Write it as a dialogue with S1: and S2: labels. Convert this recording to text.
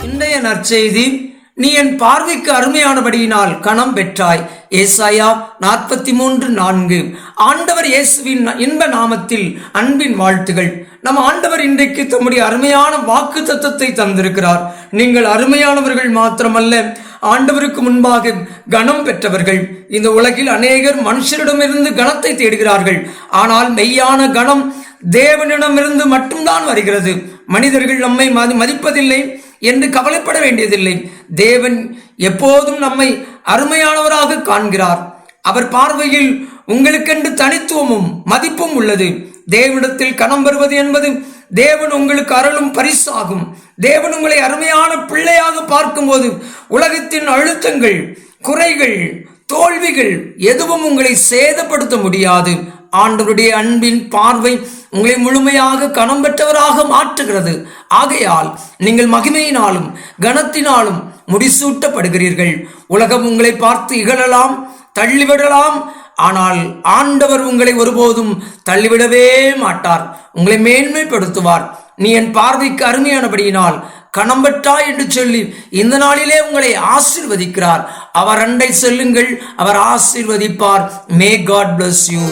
S1: இன்றைய நற்செய்தி, நீ என் பார்வைக்கு அருமையானபடியினால் கணம் பெற்றாய். ஏசாயா 43:4. ஆண்டவர் இயேசுவின் இன்ப நாமத்தில் அன்பின் வாழ்த்துகள். நம் ஆண்டவர் இன்றைக்கு தம்முடைய அருமையான வாக்கு தத்தத்தை தந்திருக்கிறார். நீங்கள் அருமையானவர்கள் மாத்திரமல்ல, ஆண்டவருக்கு முன்பாக கனம் பெற்றவர்கள். இந்த உலகில் அநேகர் மனுஷரிடமிருந்து கனத்தை தேடுகிறார்கள். ஆனால் மெய்யான கனம் தேவனிடமிருந்து மட்டும்தான் வருகிறது. மனிதர்கள் நம்மை மதிப்பதில்லை என்று கவலைப்பட வேண்டியதில்லை. தேவன் எப்போதும் நம்மை அருமையானவராக காண்கிறார். அவர் பார்வையில் உங்களுக்கென்று தனித்துவமும் மதிப்பும் உள்ளது. தேவனிடத்தில் கனம் பெறுவது என்பது தேவன் உங்களுக்கு அருளும் பரிசாகும். தேவன் உங்களை அருமையான பிள்ளையாக பார்க்கும்போது உலகத்தின் அழுத்தங்கள், குறைகள், தோல்விகள் எதுவும் உங்களை சேதப்படுத்த முடியாது. ஆண்டவருடைய அன்பின் பார்வை உங்களை முழுமையாக கனம் பெற்றவராக மாற்றுகிறது. ஆகையால் நீங்கள் மகிமையினாலும் கனத்தினாலும் முடிசூட்டப்படுகிறீர்கள். உலகம் உங்களை பார்த்து இகழலாம், தள்ளிவிடலாம். ஆனால் ஆண்டவர் உங்களை ஒருபோதும் தள்ளிவிடவே மாட்டார். உங்களை மேன்மைப்படுத்துவார். நீ என் பார்வைக்கு அருமையானபடியினால் கணம் பெற்றாய் என்று சொல்லி இந்த நாளிலே உங்களை ஆசீர்வதிக்கிறார். அவர் அண்டை செல்லுங்கள், அவர் ஆசீர்வதிப்பார். May God bless you.